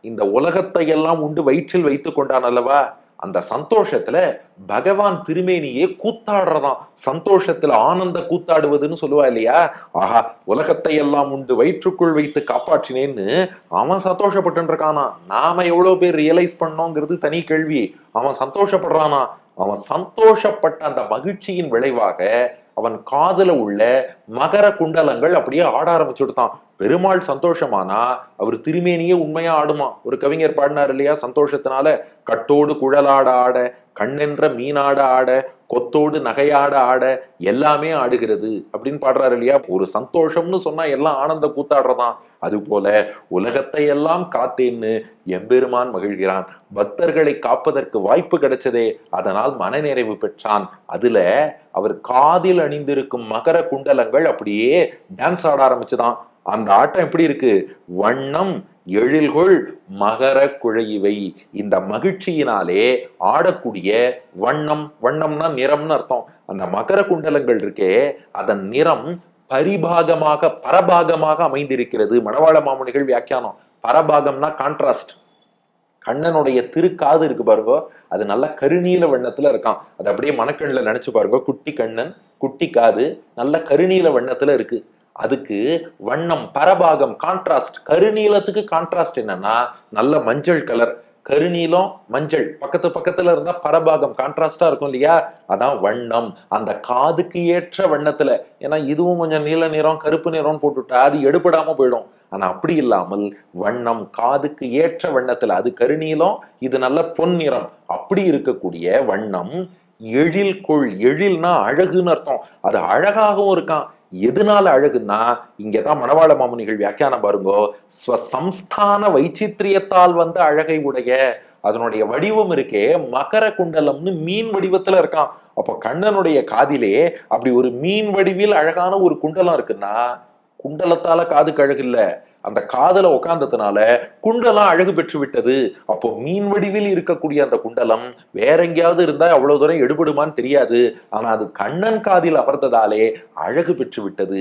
இந்த உலகத்தை எல்லாம் உண்டு வயிற்றில் வைத்துக் கொண்டான் அல்லவா, அந்த சந்தோஷத்துல பகவான் திருமேனியே கூத்தாடுறதாம். சந்தோஷத்துல ஆனந்த கூத்தாடுவதுன்னு சொல்லுவா இல்லையா. ஆஹா, உலகத்தை எல்லாம் உண்டு வயிற்றுக்குள் வைத்து காப்பாற்றினேன்னு அவன் சந்தோஷப்பட்டு இருக்கானா. நாம எவ்வளவு பேர் ரியலைஸ் பண்ணோங்கிறது தனி கேள்வி. அவன் சந்தோஷப்படுறானா. அவன் சந்தோஷப்பட்ட அந்த மகிழ்ச்சியின் விளைவாக அவன் காதுல உள்ள மகர குண்டலங்கள் அப்படியே ஆட ஆரம்பிச்சுடுத்தான். பெருமாள் சந்தோஷமானா அவர் திருமேனியே உண்மையா ஆடுமா. ஒரு கவிஞர் பாடினார் இல்லையா, சந்தோஷத்தினால கட்டோடு குழலாட ஆட, கண்ணென்ற மீனாட ஆட, கொத்தோடு நகையாட ஆட, எல்லாமே ஆடுகிறது அப்படின்னு பாடுறாரு இல்லையா. ஒரு சந்தோஷம்னு சொன்னா எல்லாம் ஆனந்த கூத்தாடுறதான். அது போல உலகத்தை எல்லாம் காத்தேன்னு எம்பெருமான் மகிழ்கிறான். பக்தர்களை காப்பதற்கு வாய்ப்பு கிடைச்சதே, அதனால் மனநிறைவு பெற்றான். அதுல அவர் காதில் அணிந்திருக்கும் மகர குண்டலங்கள் அப்படியே டான்ஸ் ஆட ஆரம்பிச்சுதான். அந்த ஆட்டம் எப்படி இருக்கு, வண்ணம் எழில்கொள் மகர குழைவை. இந்த மகிழ்ச்சியினாலே ஆடக்கூடிய வண்ணம், வண்ணம்னா நிறம்னு அர்த்தம். அந்த மகர குண்டலங்கள் இருக்கே அதன் நிறம் பரிபாகமாக பரபாகமாக அமைந்திருக்கிறது. மணவாள மாமுனிகள் வியாக்கியானம். பரபாகம்னா கான்ட்ராஸ்ட். கண்ணனுடைய திருக்காது இருக்கு பாருங்க, அது நல்ல கருநீல வண்ணத்துல இருக்கான். அது அப்படியே மணக்கண்ணுல நினைச்சு பாருங்க, குட்டி கண்ணன் குட்டி காது நல்ல கருநீல வண்ணத்துல இருக்கு. அதுக்கு வண்ணம் பரபாகம் கான்ட்ராஸ்ட். கருநீலத்துக்கு கான்ட்ராஸ்ட் என்னன்னா நல்ல மஞ்சள் கலர். கருநீலம் மஞ்சள் பக்கத்து பக்கத்துல இருந்தா பரபாகம் கான்ட்ராஸ்டா இருக்கும் இல்லையா. அதான் வண்ணம். அந்த காதுக்கு ஏற்ற வண்ணத்துல. ஏன்னா இதுவும் கொஞ்சம் நீல நிறம் கருப்பு நிறம் போட்டுட்டா அது எடுபடாம போயிடும். ஆனா அப்படி இல்லாமல் வண்ணம் காதுக்கு ஏற்ற வண்ணத்துல, அது கருநீலம் இது நல்ல பொன் நிறம், அப்படி இருக்கக்கூடிய வண்ணம் எழில் கொள். எழில்னா அழகுன்னு அர்த்தம். அது அழகாகவும் இருக்கான். எதனால அழகுன்னா, இங்கதான் மணவாள மாமுனிகள் வியாக்கியானம் பாருங்கோ, ஸ்வசம்ஸ்தான வைச்சித்திரியத்தால் வந்த அழகை உடைய. அதனுடைய வடிவம் இருக்கே மகர குண்டலம்னு மீன் வடிவத்துல இருக்கான். அப்ப கண்ணனுடைய காதிலே அப்படி ஒரு மீன் வடிவில் அழகான ஒரு குண்டலம் இருக்குன்னா, குண்டலத்தால காதுக்கு அழகு இல்ல, அந்த காதல உட்கார்ந்ததுனால குண்டலம் அழகு பெற்று விட்டது. அப்போ மீன் வடிவில் இருக்கக்கூடிய அந்த குண்டலம் வேற எங்கேயாவது இருந்தா அவ்வளவு தூரம் எடுபடுமான்னு தெரியாது. ஆனா அது கண்ணன் காதில் அமர்ந்ததாலே அழகு பெற்று விட்டது.